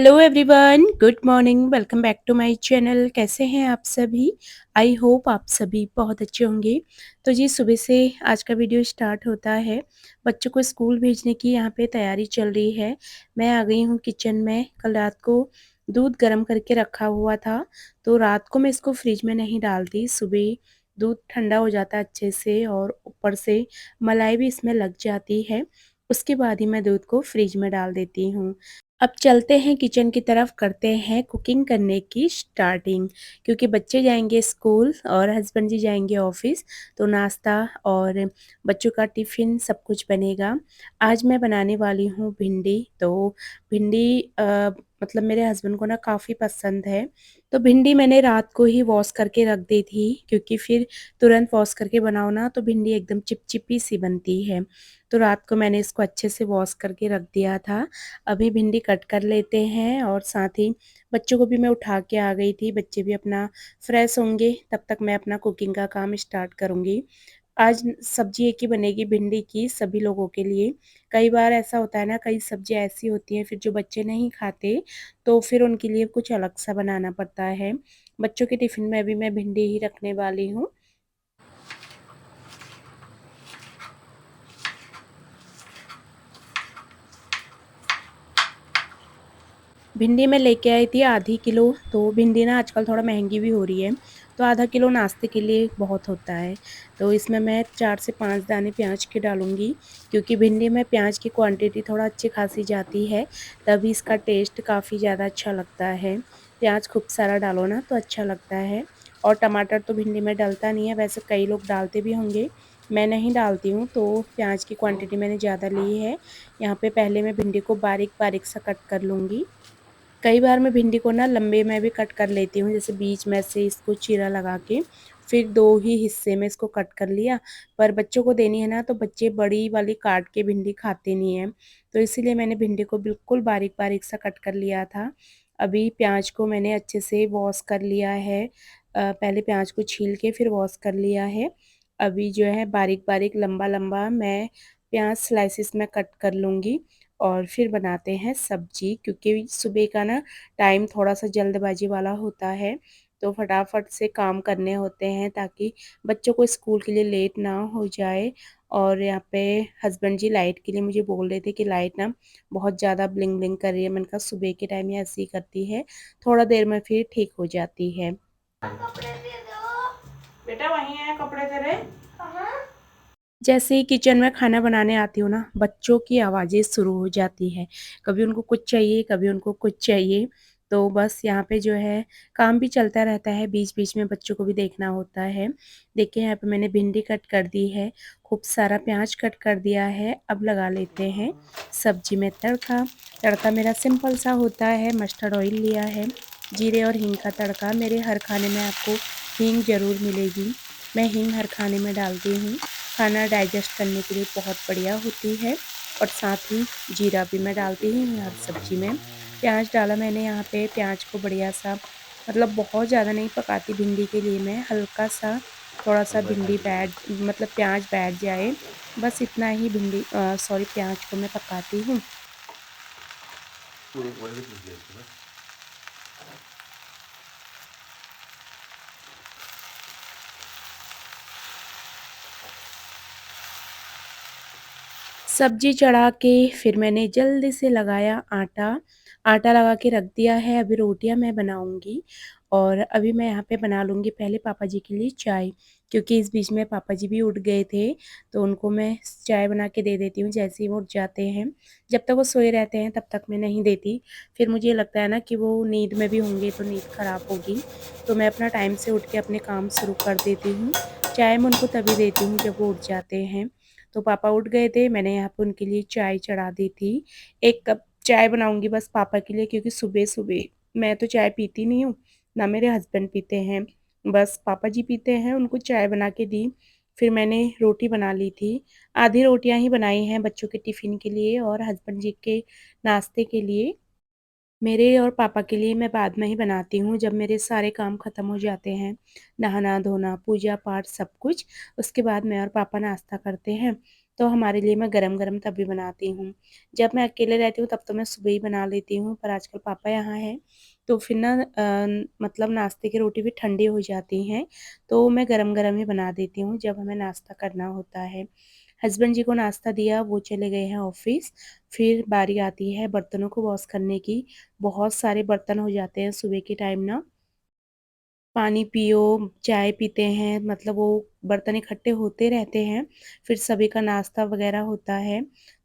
Hello everyone, good morning. Welcome back to my channel. कैसे हैं आप सभी? आई होप आप सभी बहुत अच्छे होंगे। तो जी, सुबह से आज का वीडियो स्टार्ट होता है। बच्चों को स्कूल भेजने की यहाँ पे तैयारी चल रही है। मैं आ गई हूँ किचन में। कल रात को दूध गर्म करके रखा हुआ था, तो रात को मैं इसको फ्रिज में नहीं डालती। सुबह दूध ठंडा हो जाता है अच्छे से और ऊपर से मलाई भी इसमें लग जाती है। उसके बाद ही मैं दूध को फ्रिज में डाल देती हूँ। अब चलते हैं किचन की तरफ, करते हैं कुकिंग करने की स्टार्टिंग। क्योंकि बच्चे जाएंगे स्कूल और हस्बैंड जी जाएंगे ऑफिस, तो नाश्ता और बच्चों का टिफ़िन सब कुछ बनेगा। आज मैं बनाने वाली हूँ भिंडी। तो भिंडी मतलब मेरे हस्बैंड को ना काफ़ी पसंद है। तो भिंडी मैंने रात को ही वॉश करके रख दी थी, क्योंकि फिर तुरंत वॉश करके बनाओ ना तो भिंडी एकदम चिपचिपी सी बनती है। तो रात को मैंने इसको अच्छे से वॉश करके रख दिया था। अभी भिंडी कट कर लेते हैं और साथ ही बच्चों को भी मैं उठा के आ गई थी। बच्चे भी अपना फ्रेश होंगे, तब तक मैं अपना कुकिंग का काम स्टार्ट करूँगी। आज सब्जी एक ही बनेगी भिंडी की, सभी लोगों के लिए। कई बार ऐसा होता है ना, कई सब्जियाँ ऐसी होती हैं फिर जो बच्चे नहीं खाते, तो फिर उनके लिए कुछ अलग सा बनाना पड़ता है। बच्चों के टिफ़िन में भी मैं भिंडी ही रखने वाली हूँ। भिंडी मैं लेके आई थी आधी किलो। तो भिंडी ना आजकल थोड़ा महंगी भी हो रही है, तो आधा किलो नाश्ते के लिए बहुत होता है। तो इसमें मैं 4 से 5 दाने प्याज के डालूँगी, क्योंकि भिंडी में प्याज की क्वांटिटी थोड़ा अच्छी खासी जाती है, तभी इसका टेस्ट काफ़ी ज़्यादा अच्छा लगता है। प्याज खूब सारा डालो ना तो अच्छा लगता है। और टमाटर तो भिंडी में डलता नहीं है, वैसे कई लोग डालते भी होंगे, मैं नहीं डालती हूँ। तो प्याज की क्वांटिटी मैंने ज़्यादा ली है। यहाँ पे पहले मैं भिंडी को बारीक-बारीक सा कट कर लूँगी। कई बार मैं भिंडी को ना लंबे में भी कट कर लेती हूँ, जैसे बीच में से इसको चीरा लगा के फिर 2 ही हिस्से में इसको कट कर लिया। पर बच्चों को देनी है ना, तो बच्चे बड़ी वाली काट के भिंडी खाते नहीं हैं, तो इसीलिए मैंने भिंडी को बिल्कुल बारीक-बारीक सा कट कर लिया था। अभी प्याज को मैंने अच्छे से वॉश कर लिया है। पहले प्याज को छील के फिर वॉश कर लिया है। अभी जो है बारीक-बारीक लंबा-लंबा मैं प्याज स्लाइसेस में कट कर लूँगी और फिर बनाते हैं सब्जी। क्योंकि सुबह का ना टाइम थोड़ा-सा जल्दबाजी वाला होता है, तो फटाफट से काम करने होते हैं ताकि बच्चों को स्कूल के लिए लेट ना हो जाए। और यहाँ पे हस्बैंड जी लाइट के लिए मुझे बोल रहे थे कि लाइट ना बहुत ज़्यादा ब्लिंक-ब्लिंक कर रही है। मैंने कहा सुबह के टाइम ये ऐसे ही करती है, थोड़ा देर में फिर ठीक हो जाती है। कपड़े दे दो। बेटा वहीं हैं कपड़े तेरे। जैसे ही किचन में खाना बनाने आती हूँ ना, बच्चों की आवाज़ें शुरू हो जाती हैं। कभी उनको कुछ चाहिए, कभी उनको कुछ चाहिए। तो बस यहाँ पे जो है काम भी चलता रहता है, बीच-बीच में बच्चों को भी देखना होता है। देखिए यहाँ पे मैंने भिंडी कट कर दी है, खूब सारा प्याज कट कर दिया है। अब लगा लेते हैं सब्जी में तड़का। तड़का मेरा सिंपल सा होता है, मस्टर्ड ऑयल लिया है, जीरे और हींग का तड़का। मेरे हर खाने में आपको हींग ज़रूर मिलेगी, मैं हींग हर खाने में डालती हूँ। खाना डाइजेस्ट करने के लिए बहुत बढ़िया होती है। और साथ ही जीरा भी मैं डालती हूँ हर सब्ज़ी में। प्याज डाला मैंने यहाँ पे, प्याज को बढ़िया सा, मतलब बहुत ज़्यादा नहीं पकाती भिंडी के लिए मैं, हल्का सा थोड़ा-सा भिंडी बैठ मतलब प्याज बैठ जाए, बस इतना ही सॉरी प्याज को मैं पकाती हूँ। सब्जी चढ़ा के फिर मैंने जल्दी से लगाया आटा। आटा लगा के रख दिया है, अभी रोटियां मैं बनाऊंगी। और अभी मैं यहाँ पे बना लूँगी पहले पापा जी के लिए चाय, क्योंकि इस बीच में पापा जी भी उठ गए थे, तो उनको मैं चाय बना के दे देती हूँ जैसे ही वो उठ जाते हैं। जब तक वो सोए रहते हैं तब तक मैं नहीं देती, फिर मुझे लगता है ना कि वो नींद में भी होंगे तो नींद ख़राब होगी, तो मैं अपना टाइम से उठ के अपने काम शुरू कर देती हूँ। चाय मैं उनको तभी देती हूँ जब वो उठ जाते हैं। तो पापा उठ गए थे, मैंने यहाँ पे उनके लिए चाय चढ़ा दी थी। 1 कप चाय बनाऊँगी बस पापा के लिए, क्योंकि सुबह-सुबह मैं तो चाय पीती नहीं हूँ, ना मेरे हस्बैंड पीते हैं। बस पापा जी पीते हैं, उनको चाय बना के दी। फिर मैंने रोटी बना ली थी। आधी रोटियाँ ही बनाई हैं बच्चों के टिफ़िन के लिए और हस्बैंड जी के नाश्ते के लिए। मेरे और पापा के लिए मैं बाद में ही बनाती हूँ, जब मेरे सारे काम ख़त्म हो जाते हैं, नहाना-धोना, पूजा-पाठ सब कुछ, उसके बाद मैं और पापा नाश्ता करते हैं, तो हमारे लिए मैं गरम-गरम तभी बनाती हूँ। जब मैं अकेले रहती हूँ तब तो मैं सुबह ही बना लेती हूँ, पर आजकल पापा यहाँ हैं, तो फिर ना मतलब नाश्ते की रोटी भी ठंडी हो जाती हैं, तो मैं गरम-गरम ही बना देती हूँ जब हमें नाश्ता करना होता है। हस्बैंड जी को नाश्ता दिया, वो चले गए हैं ऑफ़िस, फिर बारी आती है बर्तनों को वॉश करने की। बहुत सारे बर्तन हो जाते हैं सुबह के टाइम ना। पानी पियो, चाय पीते हैं, मतलब वो बर्तन इकट्ठे होते रहते हैं। फिर सभी का नाश्ता वग़ैरह होता है,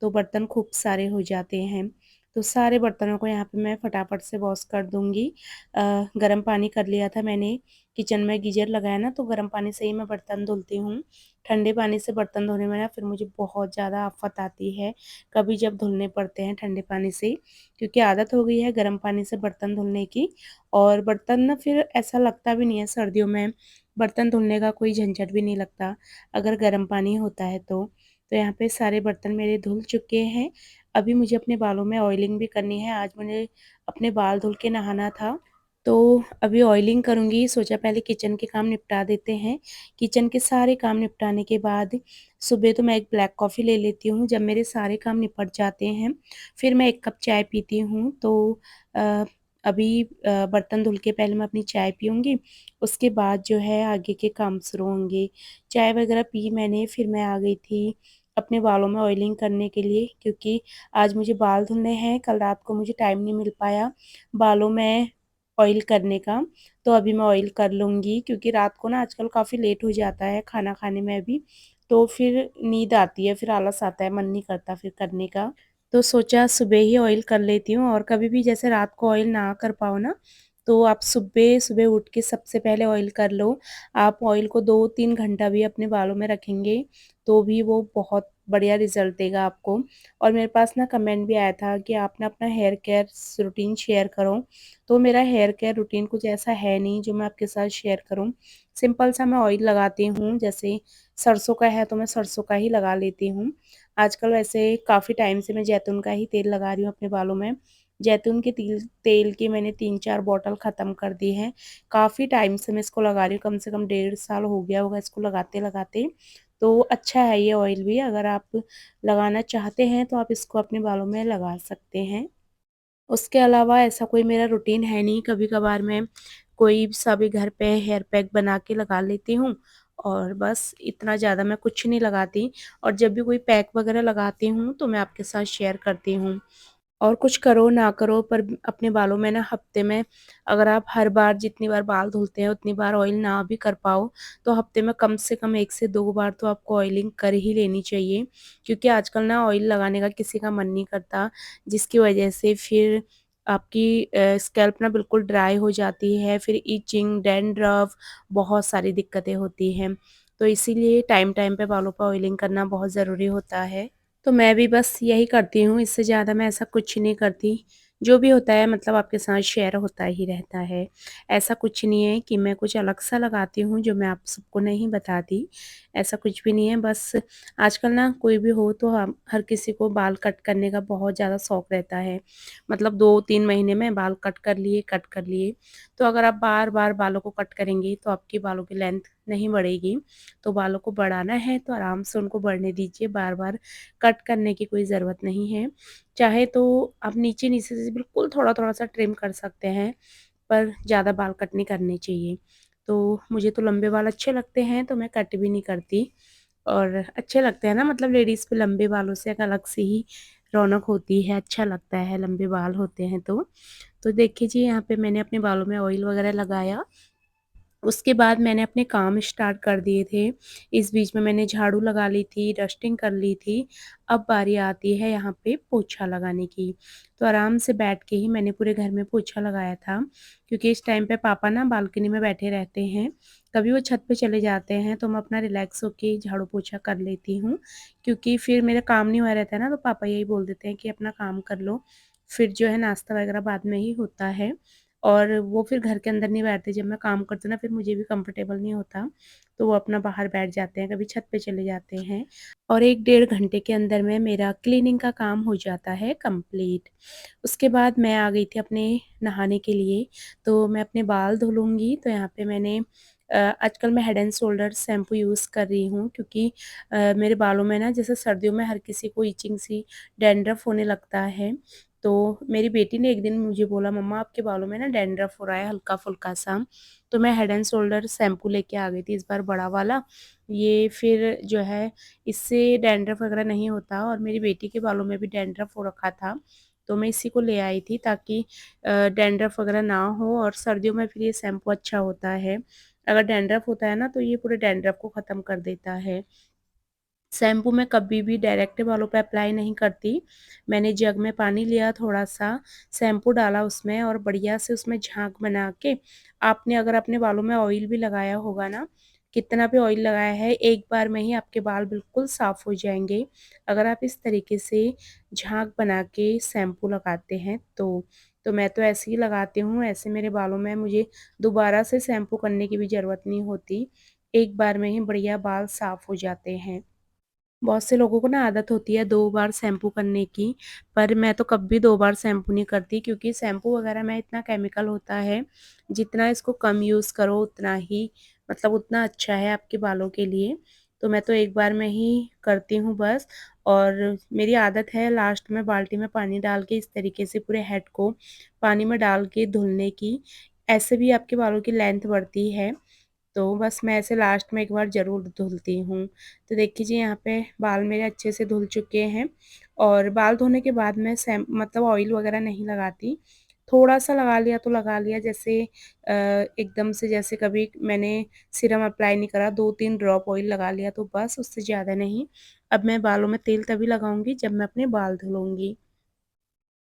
तो बर्तन खूब सारे हो जाते हैं। तो सारे बर्तनों को यहाँ पे मैं फटाफट से वॉश कर दूँगी। गरम पानी कर लिया था मैंने, किचन में गीज़र लगाया ना, तो गरम पानी से ही मैं बर्तन धुलती हूँ। ठंडे पानी से बर्तन धोने में ना फिर मुझे बहुत ज़्यादा आफ़त आती है, कभी जब धुलने पड़ते हैं ठंडे पानी से, क्योंकि आदत हो गई है गरम पानी से बर्तन धुलने की। और बर्तन ना फिर ऐसा लगता भी नहीं है सर्दियों में, बर्तन धुलने का कोई झंझट भी नहीं लगता, अगर गर्म पानी होता है तो। तो यहाँ पे सारे बर्तन मेरे धुल चुके हैं, अभी मुझे अपने बालों में ऑयलिंग भी करनी है, आज मुझे अपने बाल धुल के नहाना था। तो अभी ऑयलिंग करूँगी, सोचा पहले किचन के काम निपटा देते हैं। किचन के सारे काम निपटाने के बाद सुबह तो मैं एक ब्लैक कॉफ़ी ले लेती हूँ, जब मेरे सारे काम निपट जाते हैं, फिर मैं 1 कप चाय पीती हूँ। तो अ, अभी बर्तन धुल के पहले मैं अपनी चाय पीऊँगी, उसके बाद जो है आगे के काम शुरू होंगे। चाय वगैरह पी मैंने, फिर मैं आ गई थी अपने बालों में ऑयलिंग करने के लिए, क्योंकि आज मुझे बाल धुलने हैं, कल रात को मुझे टाइम नहीं मिल पाया बालों में ऑयल करने का, तो अभी मैं ऑयल कर लूँगी, क्योंकि रात को ना आजकल काफ़ी लेट हो जाता है खाना खाने में भी, तो फिर नींद आती है, फिर आलस आता है, मन नहीं करता फिर करने का। तो सोचा सुबह ही ऑयल कर लेती हूँ, और कभी भी जैसे रात को ऑयल ना कर पाओ ना, तो आप सुबह-सुबह उठ के सबसे पहले ऑयल कर लो। आप ऑयल को 2-3 घंटा भी अपने बालों में रखेंगे, तो भी वो बहुत बढ़िया रिज़ल्ट देगा आपको। और मेरे पास ना कमेंट भी आया था कि आप ना अपना हेयर केयर रूटीन शेयर करो, तो मेरा हेयर केयर रूटीन कुछ ऐसा है नहीं जो मैं आपके साथ शेयर करूँ। सिंपल सा मैं ऑयल लगाती हूँ, जैसे सरसों का है तो मैं सरसों का ही लगा लेती हूँ। आजकल वैसे काफ़ी टाइम से मैं जैतून का ही तेल लगा रही हूँ अपने बालों में। जैतून के तेल की मैंने 3-4 बॉटल ख़त्म कर दी हैं। काफ़ी टाइम से मैं इसको लगा रही हूँ, कम से कम 1.5 साल हो गया होगा इसको लगाते-लगाते। तो अच्छा है ये ऑयल भी, अगर आप लगाना चाहते हैं तो आप इसको अपने बालों में लगा सकते हैं। उसके अलावा ऐसा कोई मेरा रूटीन है नहीं, कभी-कभार मैं कोई सा भी घर पे हेयर पैक बना के लगा लेती हूँ, और बस इतना ज़्यादा मैं कुछ नहीं लगाती। और जब भी कोई पैक वगैरह लगाती हूँ तो मैं आपके साथ शेयर करती हूँ। और कुछ करो ना करो, पर अपने बालों में ना हफ्ते में, अगर आप हर बार जितनी बार बाल धुलते हैं उतनी बार ऑयल ना भी कर पाओ, तो हफ्ते में कम से कम 1 से 2 बार तो आपको ऑयलिंग कर ही लेनी चाहिए। क्योंकि आजकल ना ऑयल लगाने का किसी का मन नहीं करता, जिसकी वजह से फिर आपकी स्कैल्प ना बिल्कुल ड्राई हो जाती है, फिर इचिंग, डैंड्रफ, बहुत सारी दिक्कतें होती हैं। तो इसीलिए टाइम-टाइम पे बालों पे ऑयलिंग करना बहुत ज़रूरी होता है। तो मैं भी बस यही करती हूँ, इससे ज़्यादा मैं ऐसा कुछ नहीं करती। जो भी होता है मतलब आपके साथ शेयर होता ही रहता है। ऐसा कुछ नहीं है कि मैं कुछ अलग-सा लगाती हूँ जो मैं आप सबको नहीं बताती, ऐसा कुछ भी नहीं है। बस आजकल ना कोई भी हो तो हम हर किसी को बाल कट करने का बहुत ज़्यादा शौक रहता है। मतलब 2-3 महीने में बाल कट कर लिए, कट कर लिए। तो अगर आप बार-बार बालों को कट करेंगी तो आपके बालों की लेंथ नहीं बढ़ेगी। तो बालों को बढ़ाना है तो आराम से उनको बढ़ने दीजिए, बार-बार कट करने की कोई ज़रूरत नहीं है। चाहे तो आप नीचे-नीचे से बिल्कुल थोड़ा-थोड़ा सा ट्रिम कर सकते हैं, पर ज़्यादा बाल कट नहीं करने चाहिए। तो मुझे तो लंबे बाल अच्छे लगते हैं, तो मैं कट भी नहीं करती, और अच्छे लगते हैं ना, मतलब लेडीज़ पे लंबे बालों से एक अलग से ही रौनक होती है, अच्छा लगता है लंबे बाल होते हैं तो। तो देखिए जी, यहाँ पे मैंने अपने बालों में ऑयल वगैरह लगाया, उसके बाद मैंने अपने काम स्टार्ट कर दिए थे। इस बीच में मैंने झाड़ू लगा ली थी, डस्टिंग कर ली थी। अब बारी आती है यहाँ पे पोछा लगाने की। तो आराम से बैठ के ही मैंने पूरे घर में पोछा लगाया था, क्योंकि इस टाइम पे पापा ना बालकनी में बैठे रहते हैं। कभी वो छत पे चले जाते हैं तो मैं अपना रिलैक्स होके झाड़ू पोछा कर लेती हूँ, क्योंकि फिर मेरा काम नहीं हुआ रहता है ना, तो पापा यही बोल देते हैं कि अपना काम कर लो। फिर जो है नाश्ता वगैरह बाद में ही होता है। और वो फिर घर के अंदर नहीं बैठते। जब मैं काम करती हूँ ना, फिर मुझे भी कंफर्टेबल नहीं होता, तो वो अपना बाहर बैठ जाते हैं, कभी छत पे चले जाते हैं। और 1 डेढ़ घंटे के अंदर में मेरा क्लीनिंग का काम हो जाता है कंप्लीट। उसके बाद मैं आ गई थी अपने नहाने के लिए, तो मैं अपने बाल धो लूँगी। तो यहाँ पे मैंने आजकल मैं head and shoulder shampoo use कर रही हूँ, क्योंकि मेरे बालों में ना जैसे सर्दियों में हर किसी को इचिंग सी, डैंड्रफ होने लगता है। तो मेरी बेटी ने एक दिन मुझे बोला, मम्मा आपके बालों में ना डैंड्रफ हो रहा है हल्का-फुल्का सा। तो मैं हेड एंड शोल्डर शैम्पू लेके आ गई थी इस बार बड़ा वाला। ये फिर जो है इससे डैंड्रफ वगैरह नहीं होता, और मेरी बेटी के बालों में भी डैंड्रफ हो रखा था। तो मैं इसी को ले आई थी ताकि डैंड्रफ वगैरह ना हो, और सर्दियों में फिर ये शैम्पू अच्छा होता है। अगर डैंड्रफ होता है ना, तो ये पूरे डैंड्रफ को ख़त्म कर देता है। शैम्पू मैं कभी भी डायरेक्ट बालों पे अप्लाई नहीं करती। मैंने जग में पानी लिया थोड़ा-सा, शैम्पू डाला उसमें और बढ़िया से उसमें झाग बना के, आपने अगर अपने बालों में ऑयल भी लगाया होगा ना, कितना भी ऑयल लगाया है, एक बार में ही आपके बाल बिल्कुल साफ़ हो जाएँगे। अगर आप इस तरीके से झाग बना के शैम्पू लगाते हैं तो। तो मैं तो ऐसे ही लगाती हूँ, ऐसे मेरे बालों में मुझे दोबारा से शैम्पू करने की भी ज़रूरत नहीं होती। एक बार में ही बढ़िया बाल साफ़ हो जाते हैं। बहुत से लोगों को ना आदत होती है 2 बार शैम्पू करने की, पर मैं तो कभी 2 बार शैम्पू नहीं करती, क्योंकि शैम्पू वगैरह में इतना केमिकल होता है, जितना इसको कम यूज़ करो उतना ही मतलब उतना अच्छा है आपके बालों के लिए। तो मैं तो एक बार में ही करती हूँ बस, और मेरी आदत है लास्ट में बाल्टी में पानी डाल के इस तरीके से पूरे हेड को पानी में डाल के धुलने की। ऐसे भी आपके बालों की लेंथ बढ़ती है। तो बस मैं ऐसे लास्ट में एक बार ज़रूर धुलती हूँ। तो देख लीजिए यहाँ पे बाल मेरे अच्छे से धुल चुके हैं, और बाल धोने के बाद मैं मतलब ऑयल वग़ैरह नहीं लगाती। थोड़ा-सा लगा लिया तो लगा लिया, जैसे एकदम से जैसे कभी मैंने सीरम अप्लाई नहीं करा, 2-3 ड्रॉप ऑयल लगा लिया तो बस, उससे ज़्यादा नहीं। अब मैं बालों में तेल तभी लगाऊँगी जब मैं अपने बाल धुलूँगी।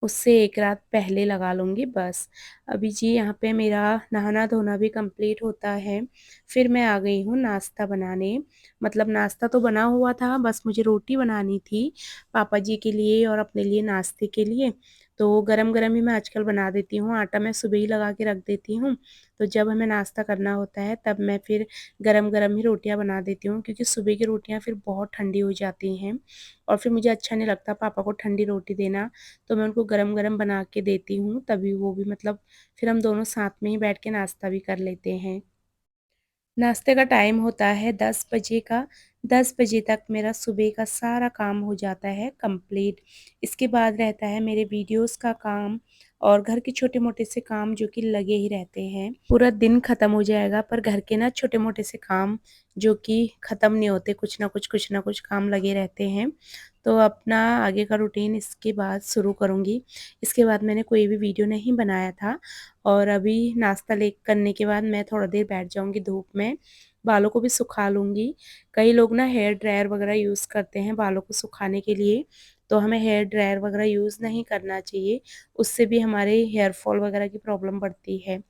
उससे 1 रात पहले लगा लूँगी बस। अभी जी यहाँ पे मेरा नहाना-धोना भी कंप्लीट होता है। फिर मैं आ गई हूँ नाश्ता बनाने। मतलब नाश्ता तो बना हुआ था, बस मुझे रोटी बनानी थी पापा जी के लिए और अपने लिए नाश्ते के लिए। तो गरम-गरम ही मैं आजकल बना देती हूँ, आटा मैं सुबह ही लगा के रख देती हूँ। तो जब हमें नाश्ता करना होता है तब मैं फिर गरम-गरम ही रोटियाँ बना देती हूँ, क्योंकि सुबह की रोटियाँ फिर बहुत ठंडी हो जाती हैं, और फिर मुझे अच्छा नहीं लगता पापा को ठंडी रोटी देना। तो मैं उनको गरम-गरम बना के देती हूँ, तभी वो भी मतलब फिर हम दोनों साथ में ही बैठ के नाश्ता भी कर लेते हैं। नाश्ते का टाइम होता है 10 बजे का, 10 बजे तक मेरा सुबह का सारा काम हो जाता है कंप्लीट। इसके बाद रहता है मेरे वीडियोज़ का काम और घर के छोटे-मोटे से काम जो कि लगे ही रहते हैं। पूरा दिन ख़त्म हो जाएगा, पर घर के ना छोटे-मोटे से काम जो कि ख़त्म नहीं होते, कुछ ना कुछ काम लगे रहते हैं। तो अपना आगे का रूटीन इसके बाद शुरू करूँगी। इसके बाद मैंने कोई भी वीडियो नहीं बनाया था, और अभी नाश्ता ले करने के बाद मैं थोड़ा देर बैठ जाऊँगी धूप में, बालों को भी सुखा लूँगी। कई लोग ना हेयर ड्रायर वगैरह यूज़ करते हैं बालों को सुखाने के लिए, तो हमें हेयर ड्रायर वगैरह यूज़ नहीं करना चाहिए, उससे भी हमारे हेयर फॉल वगैरह की प्रॉब्लम बढ़ती है।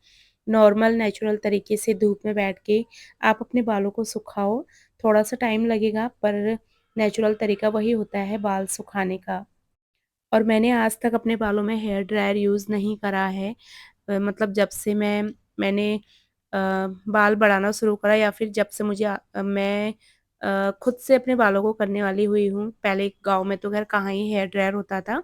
नॉर्मल नेचुरल तरीके से धूप में बैठ के आप अपने बालों को सुखाओ, थोड़ा-सा टाइम लगेगा, पर नेचुरल तरीका वही होता है बाल सुखाने का। और मैंने आज तक अपने बालों में हेयर ड्रायर यूज़ नहीं करा है। मतलब जब से मैंने बाल बढ़ाना शुरू करा, या फिर जब से मैं खुद से अपने बालों को करने वाली हुई हूँ। पहले गाँव में तो ख़ैर कहाँ ही हेयर ड्रायर होता था।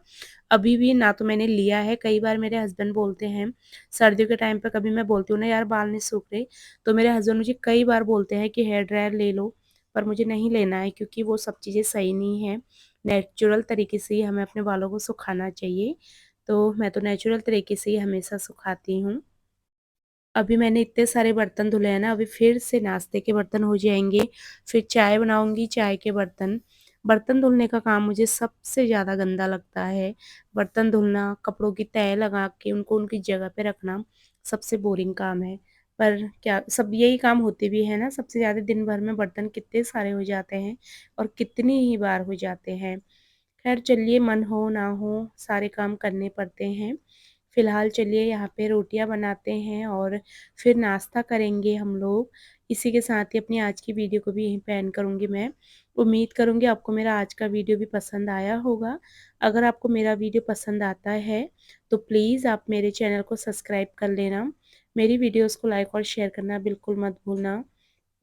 अभी भी ना तो मैंने लिया है, कई बार मेरे हस्बैंड बोलते हैं, सर्दियों के टाइम पे कभी मैं बोलती हूँ ना यार बाल नहीं सूख रहे, तो मेरे हस्बैंड मुझे कई बार बोलते हैं कि हेयर ड्रायर ले लो, पर मुझे नहीं लेना है, क्योंकि वो सब चीज़ें सही नहीं हैं। नेचुरल तरीके से ही हमें अपने बालों को सुखाना चाहिए, तो मैं तो नेचुरल तरीके से ही हमेशा सुखाती हूँ। अभी मैंने इतने सारे बर्तन धुले हैं ना, अभी फिर से नाश्ते के बर्तन हो जाएँगे, फिर चाय बनाऊँगी, चाय के बर्तन। बर्तन धुलने का काम मुझे सबसे ज़्यादा गंदा लगता है। बर्तन धुलना, कपड़ों की तह लगा के उनको उनकी जगह पे रखना, सबसे बोरिंग काम है। पर क्या सब यही काम होते भी हैं ना, सबसे ज़्यादा दिन भर में बर्तन कितने सारे हो जाते हैं और कितनी ही बार हो जाते हैं। खैर चलिए, मन हो ना हो सारे काम करने पड़ते हैं। फ़िलहाल चलिए यहाँ पे रोटियाँ बनाते हैं और फिर नाश्ता करेंगे हम लोग। इसी के साथ ही अपनी आज की वीडियो को भी यहीं पे एंड करूँगी मैं। उम्मीद करूँगी आपको मेरा आज का वीडियो भी पसंद आया होगा। अगर आपको मेरा वीडियो पसंद आता है, तो प्लीज़ आप मेरे चैनल को सब्सक्राइब कर लेना। मेरी वीडियोज़ को लाइक और शेयर करना बिल्कुल मत भूलना।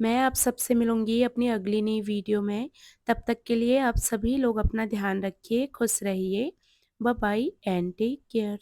मैं आप सबसे मिलूँगी अपनी अगली नई वीडियो में। तब तक के लिए आप सभी लोग अपना ध्यान रखिए, खुश रहिए। Bye bye and take care.